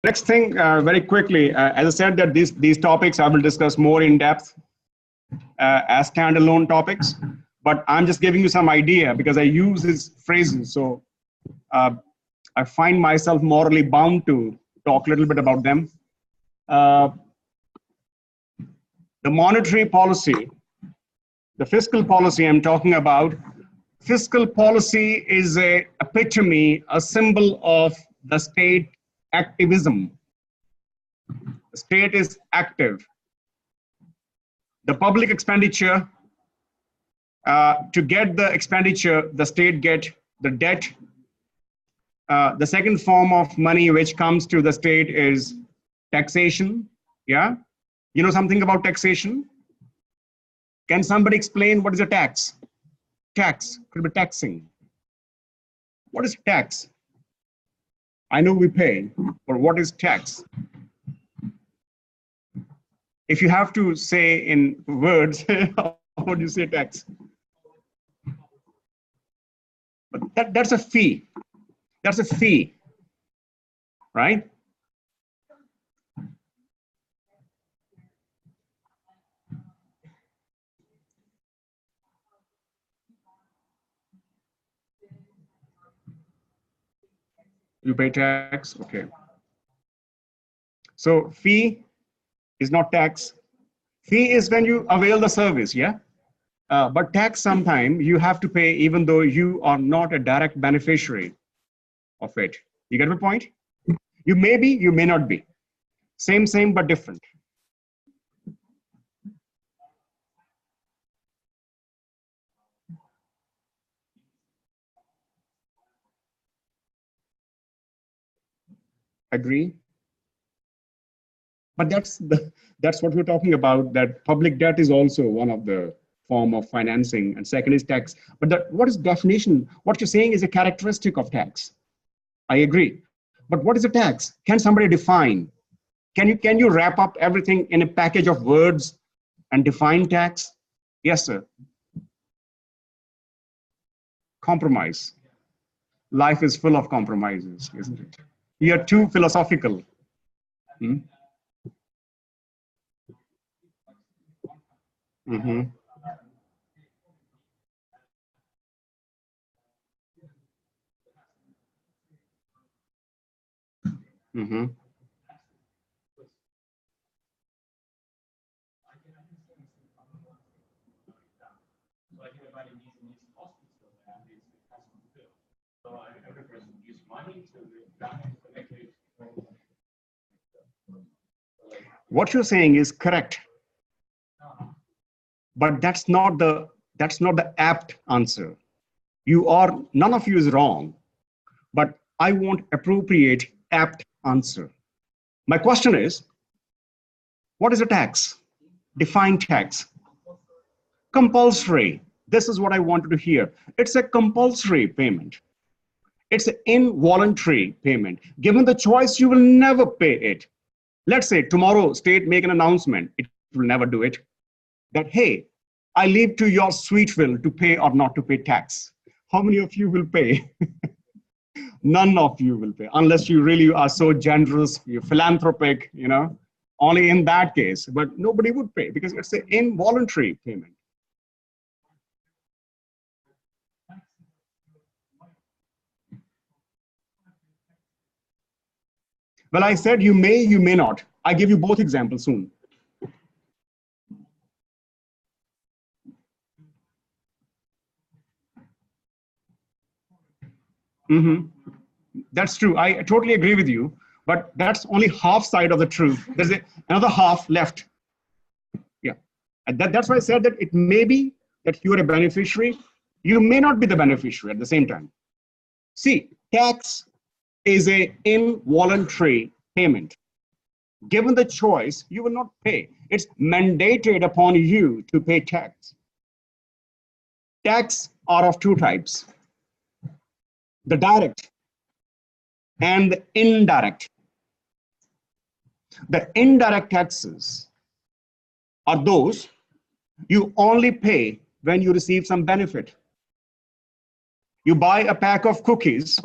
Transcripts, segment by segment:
Next thing, very quickly, as I said, that these topics I will discuss more in depth as standalone topics, but I'm just giving you some idea because I use these phrases. So uh, I find myself morally bound to talk a little bit about them. Uh, the monetary policy, the fiscal policy I'm talking about, fiscal policy is a epitome, a symbol of the state activism. The state is active. The public expenditure, to get the expenditure, the state get the debt. The second form of money which comes to the state is taxation. Yeah, you know something about taxation? Can somebody explain what is a tax? Tax could be taxing. What is tax? I know we pay, but what is tax? If you have to say in words, how would you say tax? But that's a fee. That's a fee, right? You pay tax, okay. So fee is not tax. Fee is when you avail the service, yeah? But tax sometime you have to pay even though you are not a direct beneficiary of it. You get my point? You may be, you may not be. Same, but different. Agree? But that's what we're talking about, that public debt is also one of the form of financing, and second is tax. But what is definition? What you're saying is a characteristic of tax. I agree. But what is a tax? Can somebody define? Can you wrap up everything in a package of words and define tax? Yes, sir. Compromise. Life is full of compromises, isn't it? You're too philosophical. Hmm? Mm-hmm. Mm-hmm. What you're saying is correct, but that's not the apt answer. None of you is wrong, but I won't appropriate apt answer. My question is, what is a tax? Define tax. Compulsory. This is what I wanted to hear. It's a compulsory payment. It's an involuntary payment. Given the choice, you will never pay it. Let's say tomorrow state make an announcement, it will never do it, that, hey, I leave to your sweet will to pay or not to pay tax. How many of you will pay? None of you will pay, unless you really are so generous, you're philanthropic, only in that case. But nobody would pay because it's an involuntary payment. Well, I said you may not. I give you both examples soon. Mm-hmm. That's true. I totally agree with you, but that's only half side of the truth. There's another half left. Yeah. And that's why I said that it may be that you're a beneficiary. You may not be the beneficiary at the same time. See, tax is a involuntary payment. Given the choice, you will not pay. It's mandated upon you to pay tax. Tax are of two types: the direct and the indirect. The indirect taxes are those you only pay when you receive some benefit. You buy a pack of cookies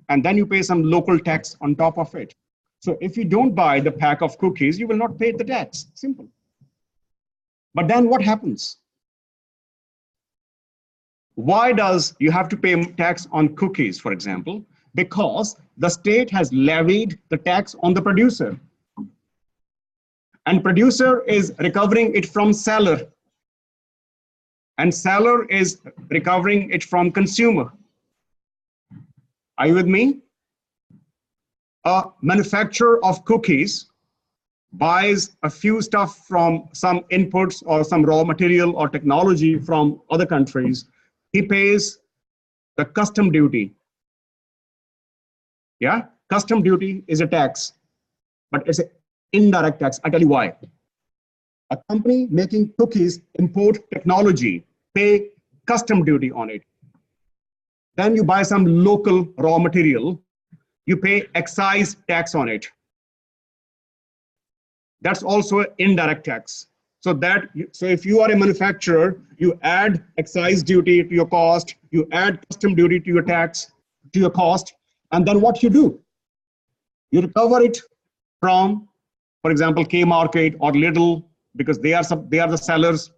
and then you pay some local tax on top of it. So if you don't buy the pack of cookies, you will not pay the tax. Simple. But then what happens? Why does you have to pay tax on cookies, for example? Because the state has levied the tax on the producer. And producer is recovering it from seller. And seller is recovering it from consumer. Are you with me? A manufacturer of cookies buys a few stuff from some inputs or some raw material or technology from other countries. He pays the custom duty. Yeah, custom duty is a tax, but it's an indirect tax. I'll tell you why. A company making cookies import technology, pay custom duty on it. Then you buy some local raw material, you pay excise tax on it. That's also indirect tax. So if you are a manufacturer, you add excise duty to your cost, you add custom duty to your tax, to your cost, and then what you do? You recover it from, for example, K-Market or Lidl, because they are the sellers,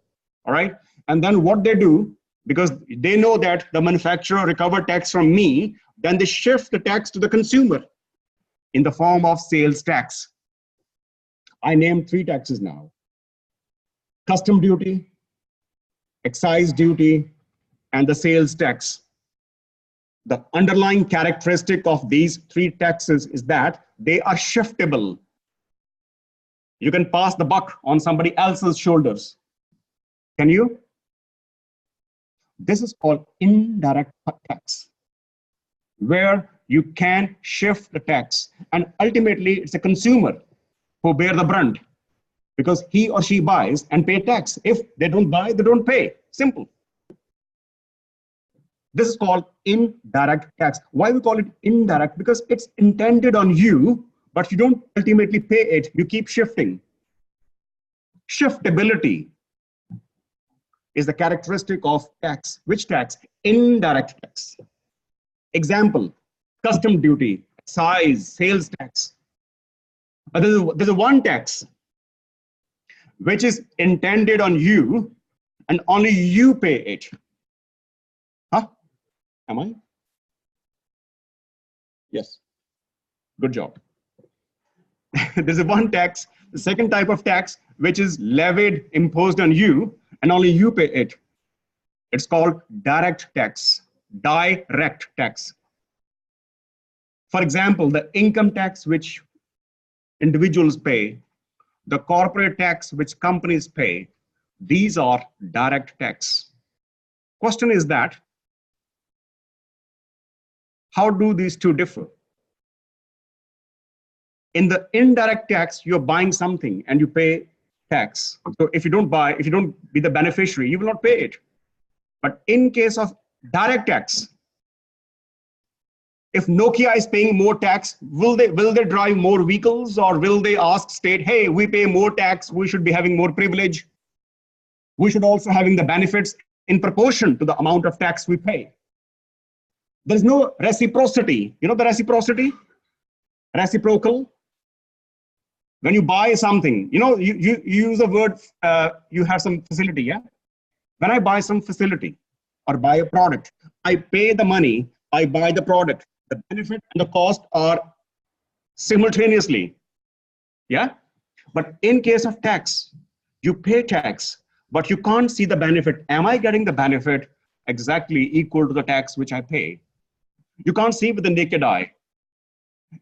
all right? And then what they do, because they know that the manufacturer recovered tax from me, then they shift the tax to the consumer in the form of sales tax. I named 3 taxes now: custom duty, excise duty, and the sales tax. The underlying characteristic of these 3 taxes is that they are shiftable. You can pass the buck on somebody else's shoulders. Can you? This is called indirect tax, where you can shift the tax. And ultimately, it's a consumer who bear the brunt, because he or she buys and pay tax. If they don't buy, they don't pay. Simple. This is called indirect tax. Why we call it indirect? Because it's intended on you, but you don't ultimately pay it. You keep shifting. Shiftability is the characteristic of tax. Which tax? Indirect tax. Example: custom duty, excise, sales tax. But there's a one tax which is intended on you and only you pay it. Huh? Am I? Yes. Good job. There's a one tax, the second type of tax, which is levied, imposed on you, and only you pay it. It's called direct tax. Direct tax. For example, the income tax which individuals pay, the corporate tax which companies pay, these are direct tax. Question is that, how do these two differ? In the indirect tax, you're buying something and you pay tax. So if you don't be the beneficiary, you will not pay it. But in case of direct tax, if Nokia is paying more tax, will they drive more vehicles, or will they ask state, hey, we pay more tax, we should be having more privilege. We should also having the benefits in proportion to the amount of tax we pay. There's no reciprocity. You know the reciprocity? Reciprocal. When you buy something, you use the word, you have some facility, yeah? When I buy some facility or buy a product, I pay the money, I buy the product. The benefit and the cost are simultaneously, yeah? But in case of tax, you pay tax, but you can't see the benefit. Am I getting the benefit exactly equal to the tax which I pay? You can't see with the naked eye.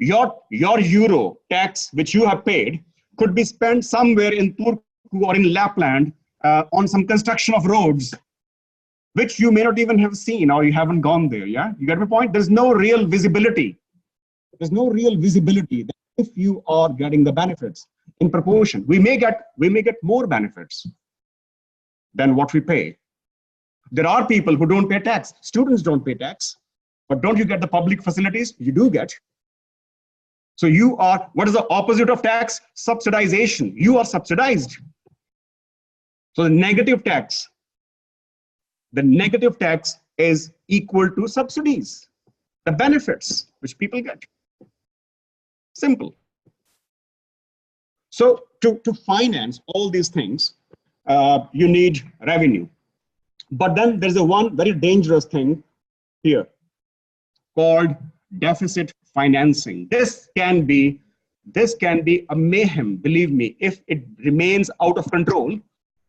Your euro tax which you have paid could be spent somewhere in Turku or in Lapland on some construction of roads, which you may not even have seen, or you haven't gone there. Yeah, you get my point? There's no real visibility. There's no real visibility that if you are getting the benefits in proportion, we may get more benefits than what we pay. There are people who don't pay tax. Students don't pay tax, but don't you get the public facilities? You do get. So you are, what is the opposite of tax? Subsidization. You are subsidized. So the negative tax is equal to subsidies, the benefits which people get. Simple. So to finance all these things, you need revenue. But then there's a one very dangerous thing here called deficit financing. This can be a mayhem, believe me. If it remains out of control,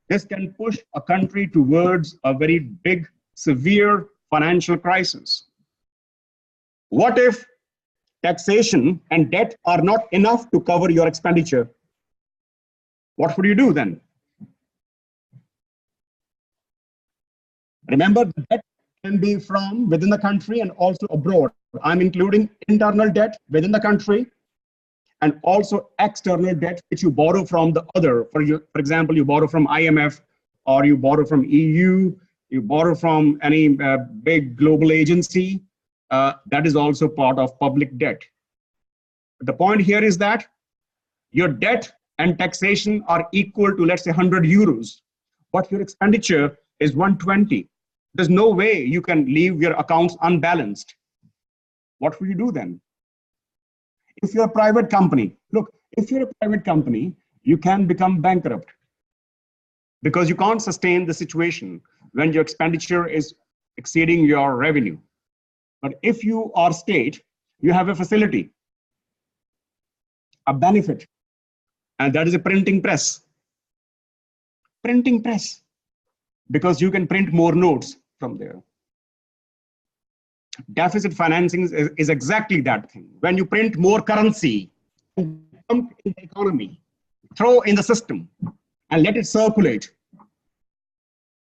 this can push a country towards a very big, severe financial crisis. What if taxation and debt are not enough to cover your expenditure? What would you do then? Remember, the debt can be from within the country and also abroad. I'm including internal debt within the country and also external debt which you borrow from the other. For example, you borrow from IMF, or you borrow from EU, you borrow from any big global agency. That is also part of public debt. The point here is that your debt and taxation are equal to, let's say, 100 euros, but your expenditure is 120. There's no way you can leave your accounts unbalanced. What will you do then? If you're a private company, look, if you're a private company, you can become bankrupt because you can't sustain the situation when your expenditure is exceeding your revenue. But if you are state, you have a facility, a benefit, and that is a printing press. Printing press, because you can print more notes from there. Deficit financing is exactly that thing. When you print more currency, pump in the economy, throw in the system, and let it circulate.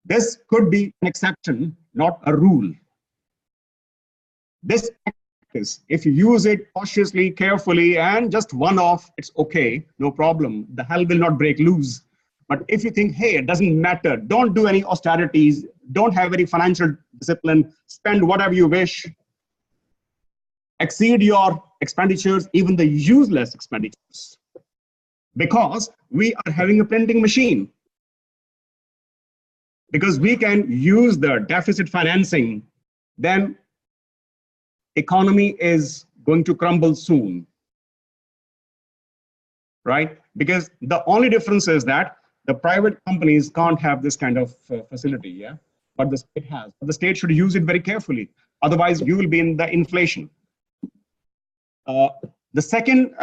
This could be an exception, not a rule. This practice, if you use it cautiously, carefully, and just one-off, it's okay, no problem. The hell will not break loose. But if you think, hey, it doesn't matter, don't do any austerities, don't have any financial discipline, spend whatever you wish, exceed your expenditures, even the useless expenditures, because we are having a printing machine. Because we can use the deficit financing, then economy is going to crumble soon, right? Because the only difference is that the private companies can't have this kind of facility, yeah? But the state has. But the state should use it very carefully. Otherwise, you will be in the inflation. The second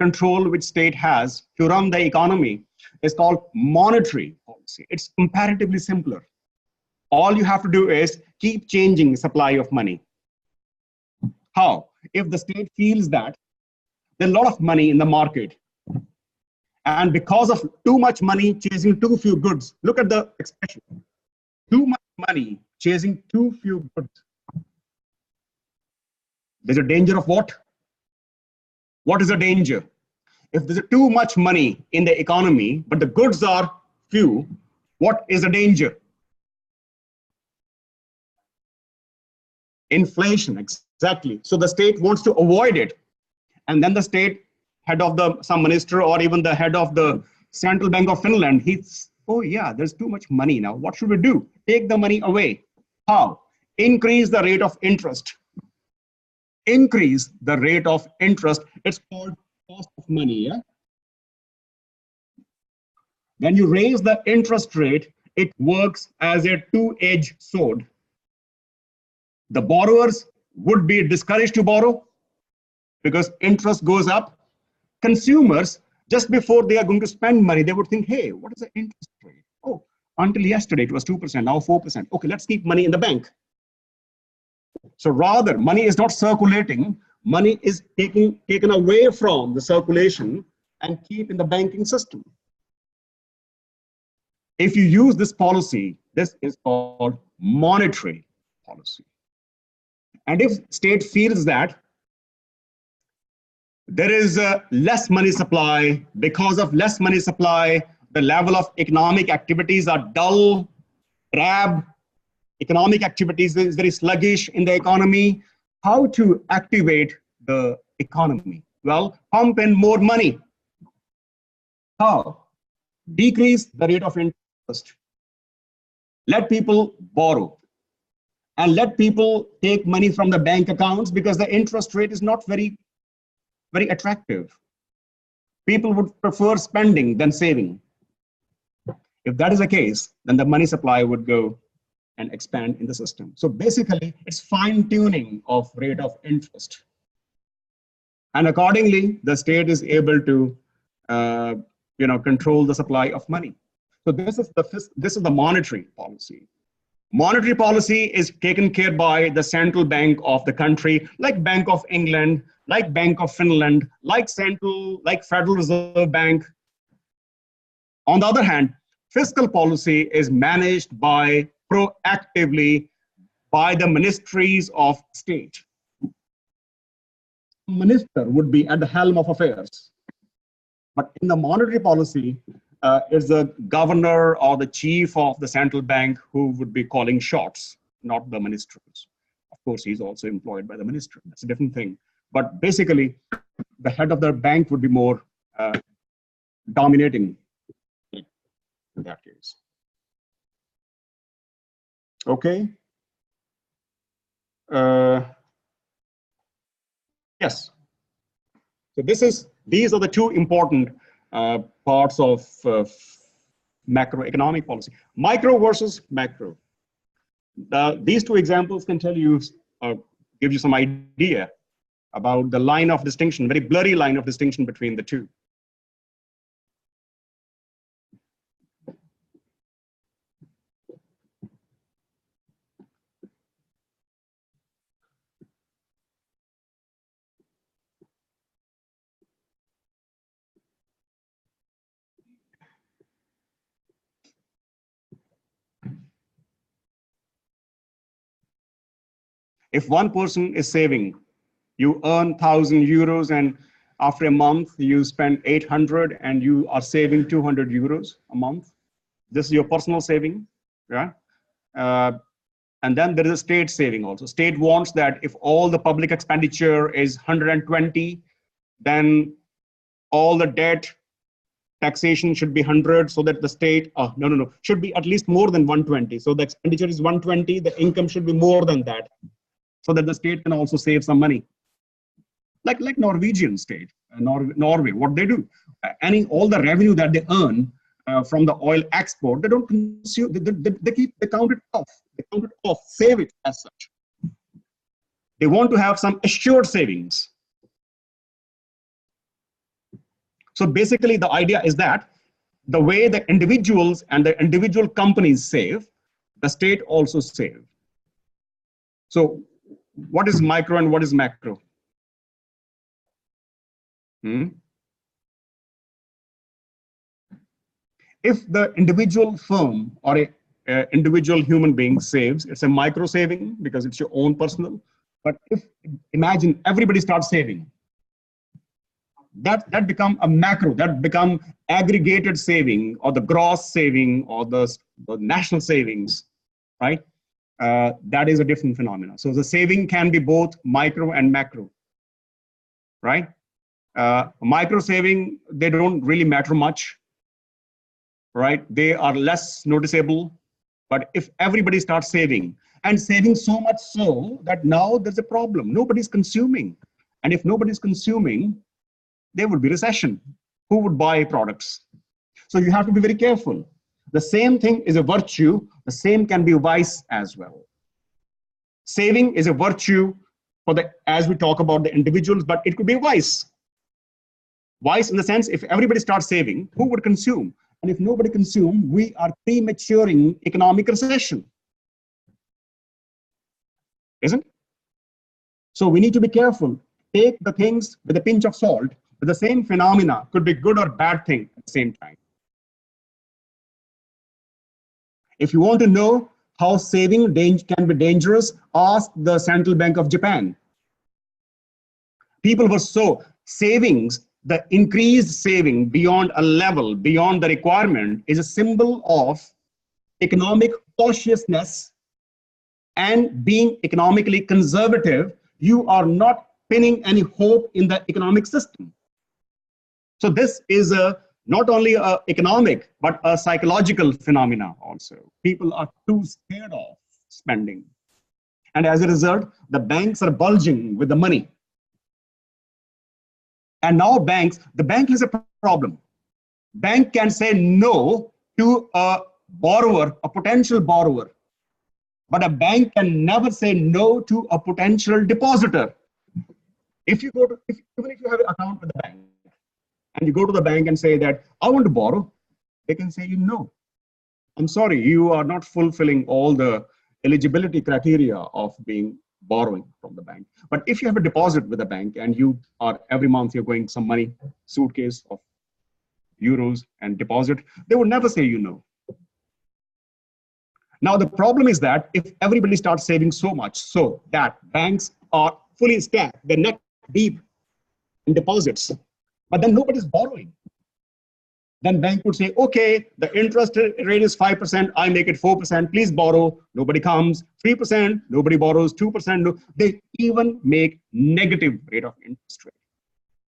control which state has to run the economy is called monetary policy. It's comparatively simpler. All you have to do is keep changing supply of money. How? If the state feels that there's a lot of money in the market, and because of too much money chasing too few goods, look at the expression, too much money chasing too few goods. There's a danger of what? What is the danger? If there's too much money in the economy, but the goods are few, what is the danger? Inflation, exactly. So the state wants to avoid it. And then the state head of some minister or even the head of the Central Bank of Finland, he's, oh yeah, there's too much money now. What should we do? Take the money away. How? Increase the rate of interest. Increase the rate of interest. It's called cost of money. Yeah? When you raise the interest rate, it works as a two-edged sword. The borrowers would be discouraged to borrow because interest goes up. Consumers, just before they are going to spend money, they would think, hey, what is the interest rate? Oh, until yesterday it was 2%, now 4%. Okay, let's keep money in the bank. So rather, money is not circulating, money is taken away from the circulation and keep in the banking system. If you use this policy, this is called monetary policy. And if state feels that there is less money supply, because of less money supply, the level of economic activities are dull, drab, economic activities is very sluggish in the economy. How to activate the economy? Well, pump in more money. How? Decrease the rate of interest. Let people borrow. And let people take money from the bank accounts because the interest rate is not very attractive. People would prefer spending than saving. If that is the case, then the money supply would go and expand in the system. So basically, it's fine tuning of rate of interest. And accordingly, the state is able to control the supply of money. So this is the monetary policy. Monetary policy is taken care by the central bank of the country, like Bank of England, like Bank of Finland, like Federal Reserve Bank. On the other hand, fiscal policy is managed by proactively by the ministries of state. Minister would be at the helm of affairs. But in the monetary policy, is the governor or the chief of the central bank who would be calling shots, not the ministers. Of course, he's also employed by the minister. That's a different thing. But basically, the head of the bank would be more dominating in that case. Okay. Yes. So these are the two important parts of macroeconomic policy. Micro versus macro. These two examples can tell you, give you some idea about the line of distinction, very blurry line of distinction between the two. If one person is saving, you earn 1,000 euros and after a month you spend 800 and you are saving 200 euros a month. This is your personal saving, yeah? And then there is a state saving also. State wants that if all the public expenditure is 120, then all the debt taxation should be 100 so that the state, should be at least more than 120. So the expenditure is 120, the income should be more than that, so that the state can also save some money. Like Norwegian state, Norway, what they do, all the revenue that they earn from the oil export, they don't consume, they count it off, save it as such. They want to have some assured savings. So basically the idea is that the way the individuals and the individual companies save, the state also save. So what is micro and what is macro? If the individual firm or a individual human being saves, it's a micro saving because it's your own personal. But imagine everybody starts saving, that become a macro, that become aggregated saving or the gross saving or the national savings, right? That is a different phenomenon. So the saving can be both micro and macro, right? Micro saving, they don't really matter much, right? They are less noticeable. But if everybody starts saving, and saving so much so that now there's a problem, nobody's consuming. And if nobody's consuming, there would be recession. Who would buy products? So you have to be very careful. The same thing is a virtue, the same can be a vice as well. Saving is a virtue as we talk about the individuals, but it could be a vice. Vice in the sense, if everybody starts saving, who would consume? And if nobody consumes, we are prematuring economic recession. Isn't it? So we need to be careful. Take the things with a pinch of salt, but the same phenomena could be good or bad thing at the same time. If you want to know how saving can be dangerous, ask the Central Bank of Japan. People were savings, the increased saving beyond a level, beyond the requirement, is a symbol of economic cautiousness and being economically conservative. You are not pinning any hope in the economic system. So this is not only an economic, but a psychological phenomena also. People are too scared of spending. And as a result, the banks are bulging with the money. And now the bank has a problem. Bank can say no to a borrower, a potential borrower, but a bank can never say no to a potential depositor. If you go to, even if you have an account with the bank, and you go to the bank and say that I want to borrow, they can say no. I'm sorry, you are not fulfilling all the eligibility criteria of being borrowing from the bank. But if you have a deposit with a bank and you are every month you're going some money, suitcase of euros and deposit, they would never say no. Now the problem is that if everybody starts saving so much so that banks are fully stacked, they're neck deep in deposits, but then nobody's borrowing, then bank would say, okay, the interest rate is 5%, I make it 4%, please borrow. Nobody comes. 3%, nobody borrows. 2%, no. They even make negative rate of interest rate.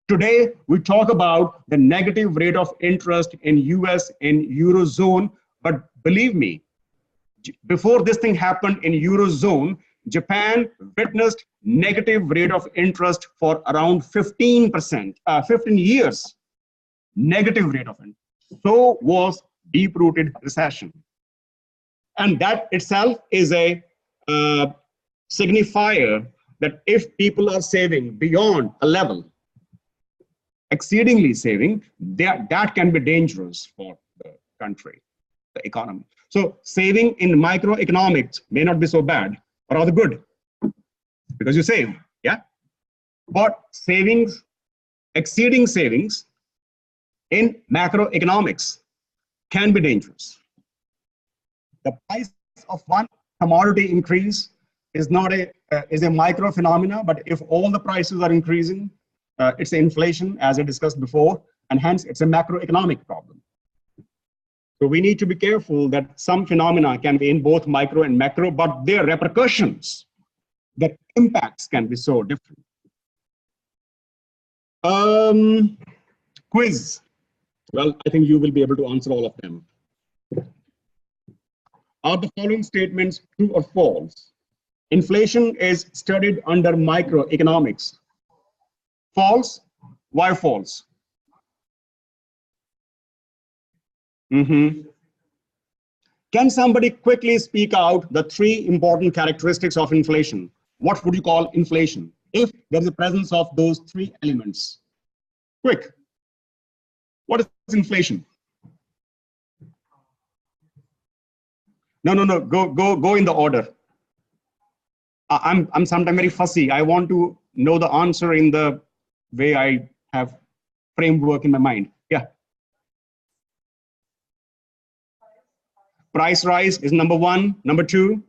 Today, we talk about the negative rate of interest in US, in Eurozone, but believe me, before this thing happened in Eurozone, Japan witnessed negative rate of interest for around 15 years. Negative rate of interest. So was deep-rooted recession. And that itself is a signifier that if people are saving beyond a level, exceedingly saving, that can be dangerous for the country, the economy. So saving in microeconomics may not be so bad, or rather good, because you save, yeah? But savings, exceeding savings in macroeconomics can be dangerous. The price of one commodity increase is not is a micro phenomena, but if all the prices are increasing, it's inflation, as I discussed before, and hence it's a macroeconomic problem. So we need to be careful that some phenomena can be in both micro and macro, but their repercussions, their impacts can be so different. Quiz. Well, I think you will be able to answer all of them. Are the following statements true or false? Inflation is studied under microeconomics. False? Why false? Can somebody quickly speak out the three important characteristics of inflation? What would you call inflation if there is a presence of those three elements? Quick. What is inflation? No. Go in the order. I'm sometimes very fussy. I want to know the answer in the way I have framework in my mind. Yeah. Price rise is number one. Number two.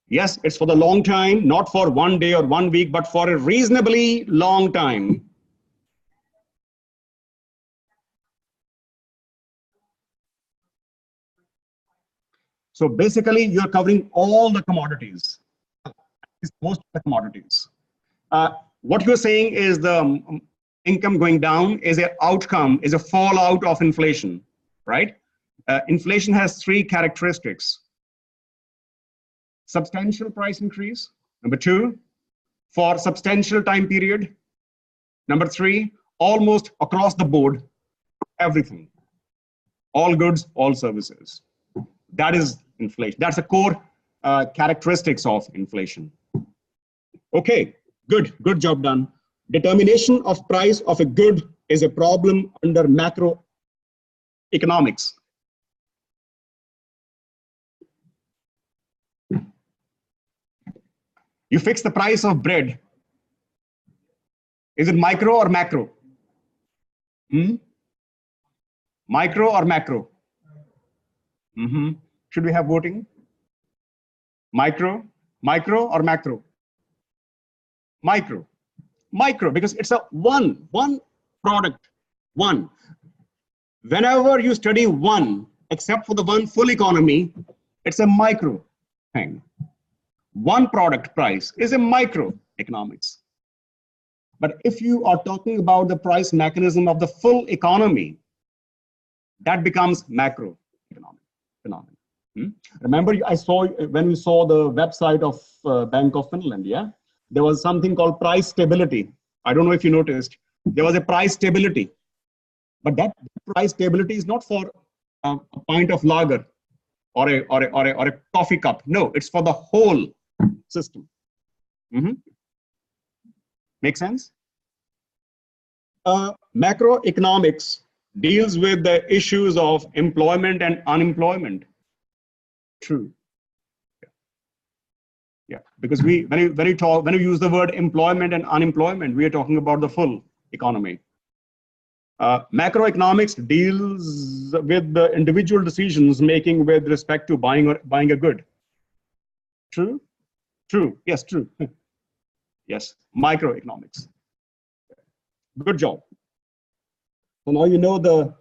Yes, it's for the long time, not for 1 day or 1 week, but for a reasonably long time. So basically, you're covering all the commodities, most of the commodities. What you're saying is the income going down is an outcome, is a fallout of inflation, right? Inflation has three characteristics. Substantial price increase. Number two, for substantial time period. Number three, almost across the board, everything. All goods, all services. That is inflation. That's the core characteristics of inflation. Okay, good job done. Determination of price of a good is a problem under macroeconomics. You fix the price of bread. Is it micro or macro? Micro or macro? Should we have voting? Micro or macro? Micro, because it's a one product, one. Whenever you study one, except for the one full economy, it's a micro thing. One product price is a microeconomics. But if you are talking about the price mechanism of the full economy, that becomes macroeconomic phenomenon. Hmm? Remember, I saw when we saw the website of Bank of Finland, yeah? There was something called price stability. I don't know if you noticed. There was a price stability. But that price stability is not for a pint of lager or a coffee cup. No, it's for the whole system. Mhm. Make sense? Macroeconomics deals with the issues of employment and unemployment. True. Yeah, because when you use the word employment and unemployment, we are talking about the full economy. Macroeconomics deals with the individual decisions making with respect to buying a good. True? True. Yes, true. Yes, microeconomics. Good job. So now you know the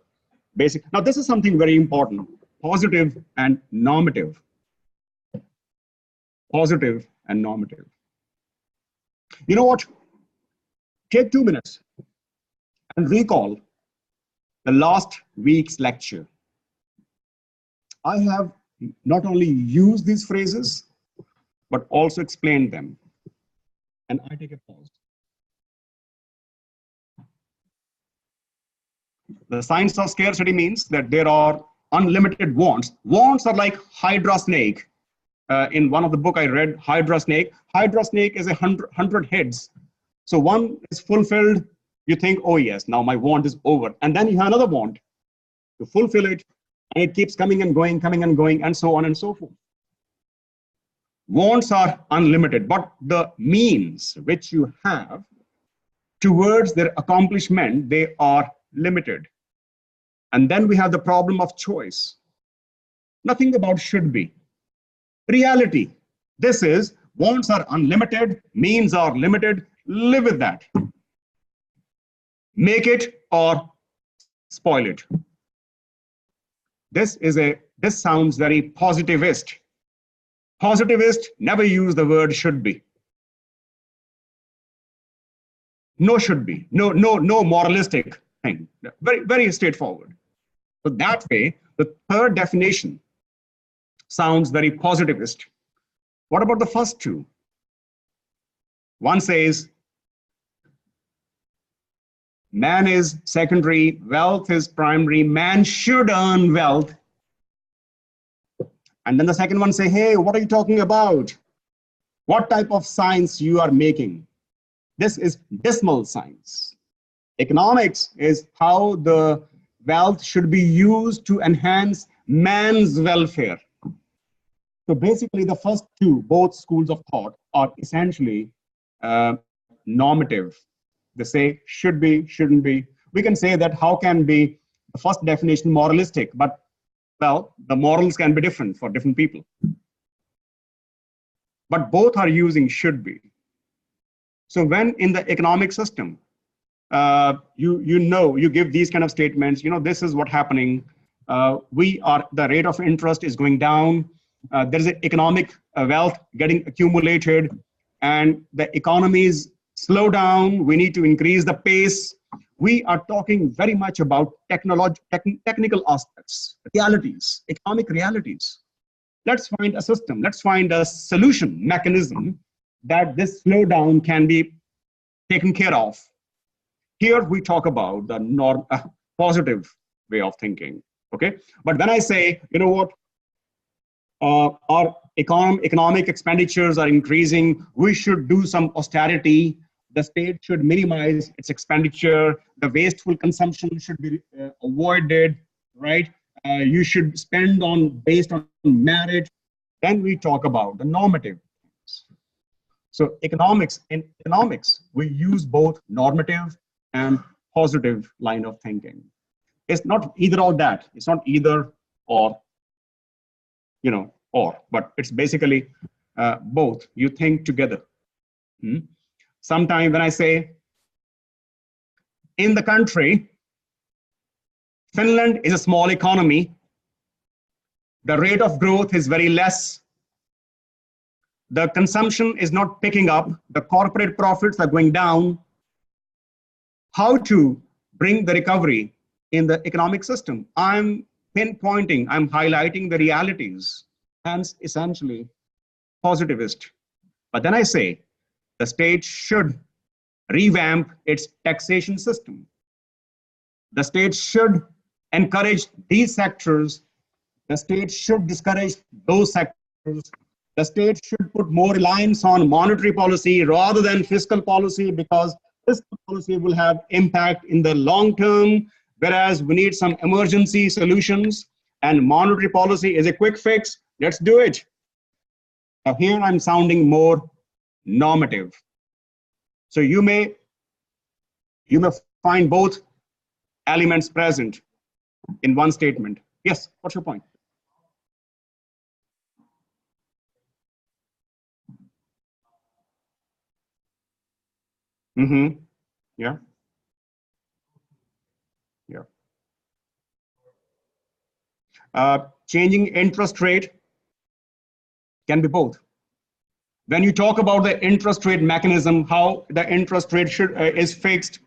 basic. Now this is something very important. Positive and normative. Positive and normative. You know what? Take 2 minutes and recall the last week's lecture. I have not only used these phrases, but also explained them. And I take a pause. The science of scarcity means that there are unlimited wants. Wants are like Hydra snake. In one of the book I read, Hydra snake. Hydra snake is 100 heads. So one is fulfilled. You think, oh yes, now my want is over. And then you have another want to fulfill it. And it keeps coming and going, and so on and so forth. Wants are unlimited, but the means which you have towards their accomplishment, they are limited. And then we have the problem of choice. Nothing about should be. Reality. This is wants are unlimited, means are limited. Live with that. Make it or spoil it. This sounds very positivist. Positivist never use the word should be. No should be. No moralistic thing. Very straightforward. So that way, the third definition sounds very positivist. What about the first two? One says, man is secondary, wealth is primary, man should earn wealth. And then the second one say, hey, what are you talking about? What type of science you are making? This is dismal science. Economics is how the wealth should be used to enhance man's welfare. So basically the first two, both schools of thought, are essentially normative. They say should be, shouldn't be. We can say that how can be the first definition moralistic, but well, the morals can be different for different people. But both are using should be. So when in the economic system, you give these kind of statements, this is what's happening. The rate of interest is going down. There is economic wealth getting accumulated, and the economies slow down. We need to increase the pace. We are talking very much about technical aspects, realities, economic realities. Let's find a system. Let's find a solution mechanism that this slowdown can be taken care of. Here we talk about the positive way of thinking. Okay, but when I say, our economic expenditures are increasing, we should do some austerity. The state should minimize its expenditure. The wasteful consumption should be avoided, right? You should spend based on merit. Then we talk about the normative things. So in economics, we use both normative and positive line of thinking. It's not either or that. It's not either or, but it's basically both. You think together. Sometimes when I say in the country, Finland is a small economy. The rate of growth is very less. The consumption is not picking up. The corporate profits are going down. How to bring the recovery in the economic system? I'm pinpointing, I'm highlighting the realities, hence essentially positivist. But then I say the state should revamp its taxation system. The state should encourage these sectors. The state should discourage those sectors. The state should put more reliance on monetary policy rather than fiscal policy, because fiscal policy will have impact in the long term, whereas we need some emergency solutions, and monetary policy is a quick fix. Let's do it. Now here I'm sounding more normative. So you may find both elements present in one statement. Yes, what's your point? Mm-hmm. Yeah. Yeah. Changing interest rate can be both. When you talk about the interest rate mechanism, how the interest rate is fixed,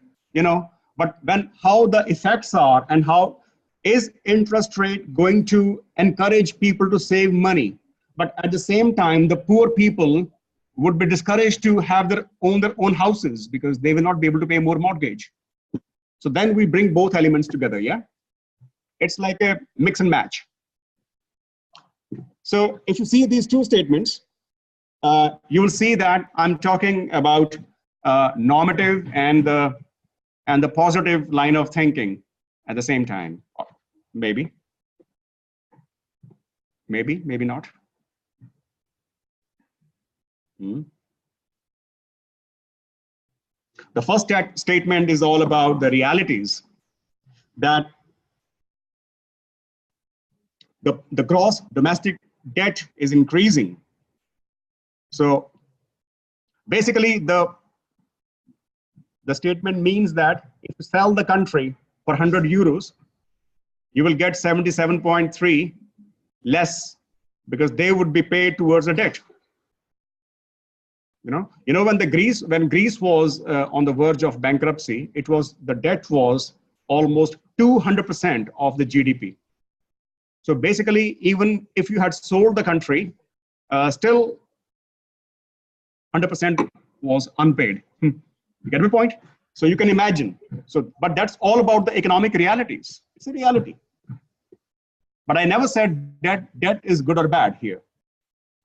but when how the effects are, and how is interest rate going to encourage people to save money, but at the same time the poor people would be discouraged to have their own houses because they will not be able to pay more mortgage. So then we bring both elements together. Yeah, it's like a mix and match. So if you see these two statements, you will see that I'm talking about normative and the positive line of thinking at the same time. Maybe, maybe not. Hmm. The first statement is all about the realities that the gross domestic debt is increasing. So basically, the statement means that if you sell the country for 100 euros, you will get 77.3 less because they would be paid towards a debt. When Greece was on the verge of bankruptcy, the debt was almost 200% of the GDP. So basically, even if you had sold the country, still 100% was unpaid. You get my point? So you can imagine. But that's all about the economic realities. It's a reality. But I never said that debt is good or bad here.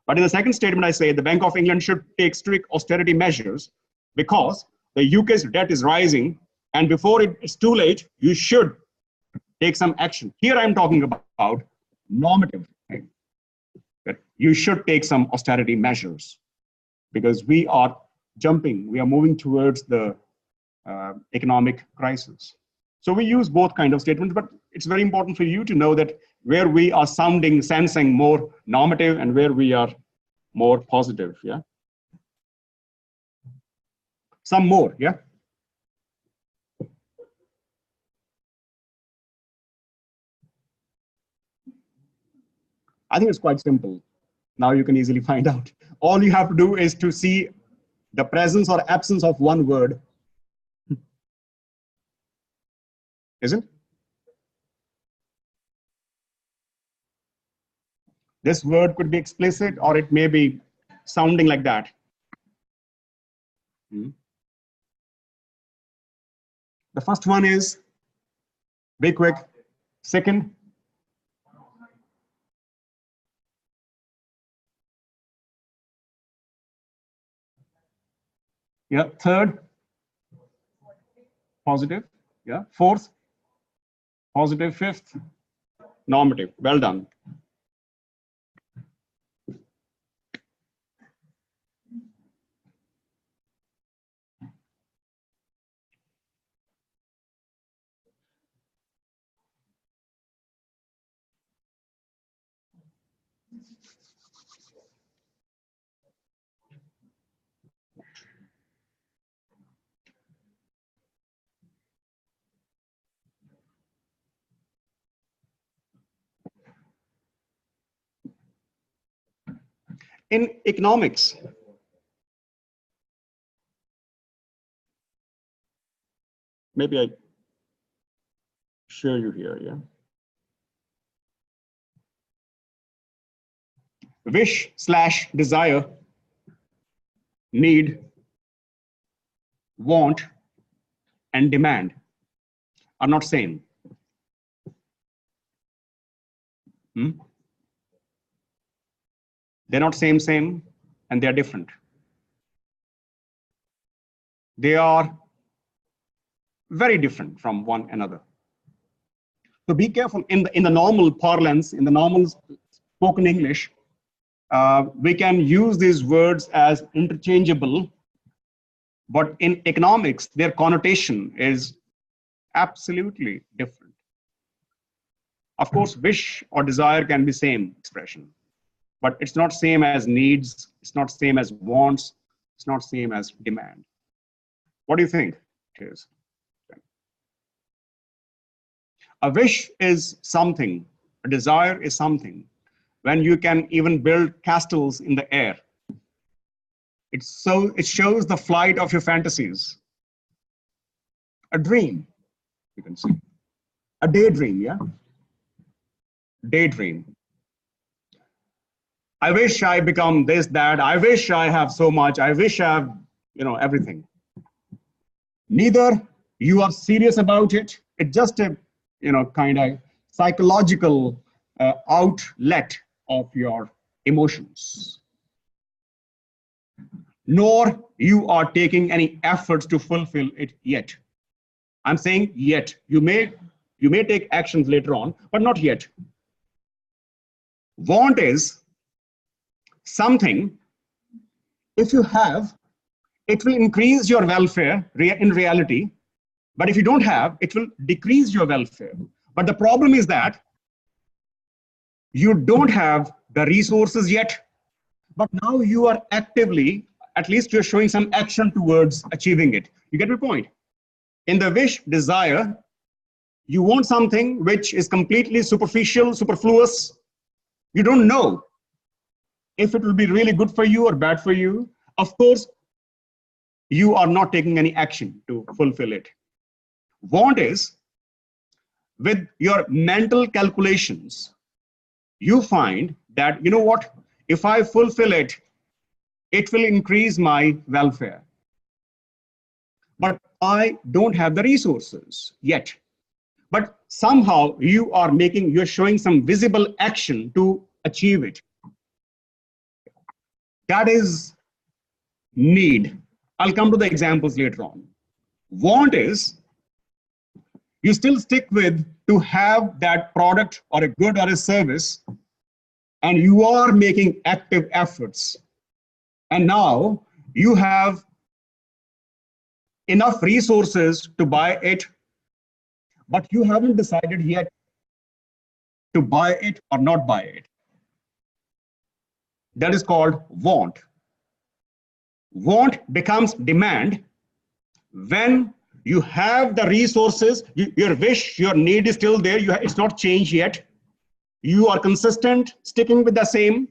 But in the second statement, I say the Bank of England should take strict austerity measures because the UK's debt is rising, and before it's too late, you should take some action. Here I'm talking about normative thing, that you should take some austerity measures because we are moving towards the economic crisis. So we use both kind of statements, but it's very important for you to know that where we are sensing more normative and where we are more positive. Yeah. Some more. Yeah. I think it's quite simple. Now you can easily find out. All you have to do is to see the presence or absence of one word. Isn't? This word could be explicit or it may be sounding like that. Hmm. The first one is, be quick. Second, yeah. Third, positive. Yeah. Fourth, positive. Fifth, normative. Well done. In economics, maybe I share you here. Yeah. wish slash desire, need, want, and demand are not same. Hmm? They're not same, and they're different. They are very different from one another. So be careful in the normal parlance, in the normal spoken English, we can use these words as interchangeable, but in economics, their connotation is absolutely different. Of course, wish or desire can be same expression, but it's not same as needs, it's not same as wants, it's not same as demand. What do you think it is? A wish is something, a desire is something. When you can even build castles in the air, it shows the flight of your fantasies. A dream, you can say. A daydream, yeah? Daydream. I wish I become this, that. I wish I have so much. I wish I have, everything. Neither you are serious about it. It's just a, kind of psychological outlet of your emotions. Nor you are taking any efforts to fulfill it yet. I'm saying yet. You may take actions later on, but not yet. Want is something, if you have, it will increase your welfare in reality. But if you don't have, it will decrease your welfare. But the problem is that you don't have the resources yet, but now you are actively, at least you're showing some action towards achieving it. You get my point? In the wish, desire, you want something which is completely superficial, superfluous. You don't know if it will be really good for you or bad for you. Of course, you are not taking any action to fulfill it. Want is, with your mental calculations, you find that, you know what, if I fulfill it, it will increase my welfare. But I don't have the resources yet. But somehow you're showing some visible action to achieve it. That is need. I'll come to the examples later on. Want is, you still stick with to have that product or a good or a service, and you are making active efforts. And now you have enough resources to buy it, but you haven't decided yet to buy it or not buy it. That is called want. Want becomes demand when you have the resources, your wish, your need is still there, it's not changed yet. You are consistent, sticking with the same.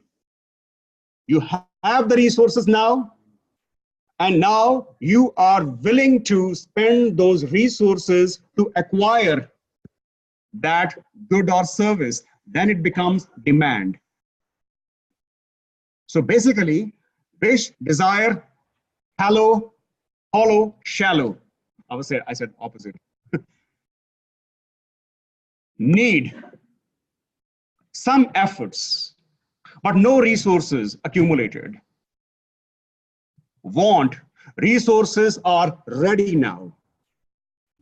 You have the resources now, and now you are willing to spend those resources to acquire that good or service. Then it becomes demand. So basically, wish, desire, hollow, shallow. I said opposite. Need, some efforts, but no resources accumulated. Want, resources are ready now,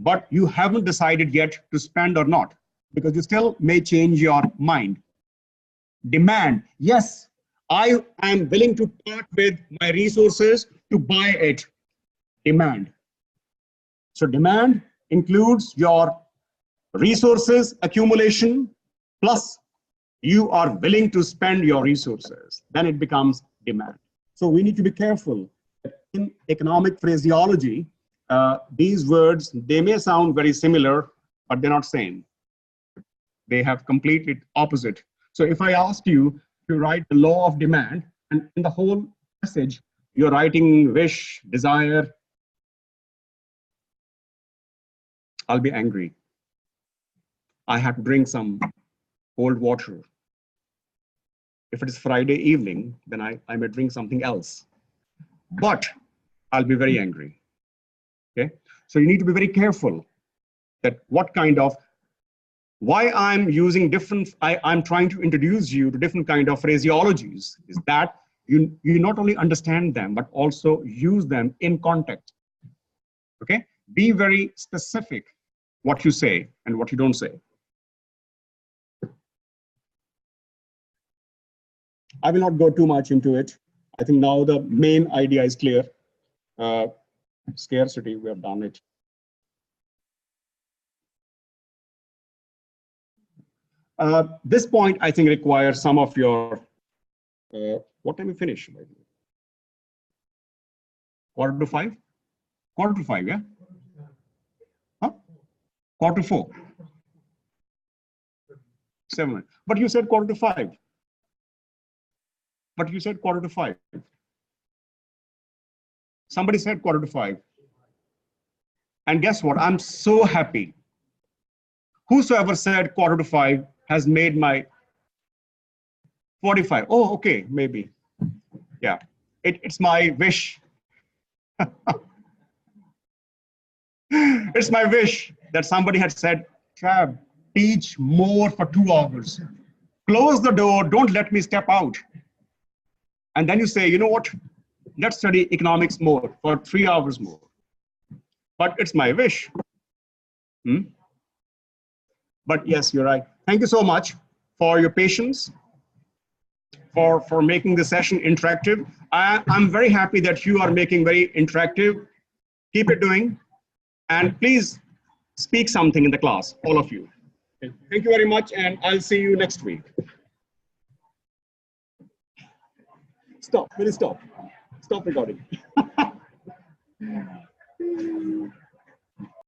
but you haven't decided yet to spend or not, because you still may change your mind. Demand, yes, I am willing to part with my resources to buy it. Demand. So demand includes your resources accumulation, plus you are willing to spend your resources. Then it becomes demand. So we need to be careful. In economic phraseology, these words, they may sound very similar, but they're not same. They have completely opposite. So if I asked you to write the law of demand, and in the whole passage, you're writing wish, desire, I'll be angry. I have to drink some cold water. If it is Friday evening, then I may drink something else. But I'll be very angry. Okay? So you need to be very careful that what kind of, why I'm using different, I'm trying to introduce you to different kind of phraseologies is that you not only understand them, but also use them in context. Okay? Be very specific what you say and what you don't say. I will not go too much into it. I think now the main idea is clear. Scarcity, we have done it. This point, I think, requires some of your, what time we finish? Quarter to five? Quarter to five, yeah? Huh? Quarter to four? 7. But you said quarter to five. But you said quarter to five. Somebody said quarter to five. And guess what? I'm so happy. Whosoever said quarter to five has made my 45. Oh, okay, maybe. Yeah, it's my wish. It's my wish that somebody had said, Trav, teach more for 2 hours. Close the door, don't let me step out. And then you say, you know what? Let's study economics more for 3 hours more. But it's my wish. But yes, you're right. Thank you so much for your patience, for making the session interactive. I'm very happy that you are making very interactive. Keep it doing. And please speak something in the class, all of you. Okay. Thank you very much, and I'll see you next week. Stop, really stop. Stop recording.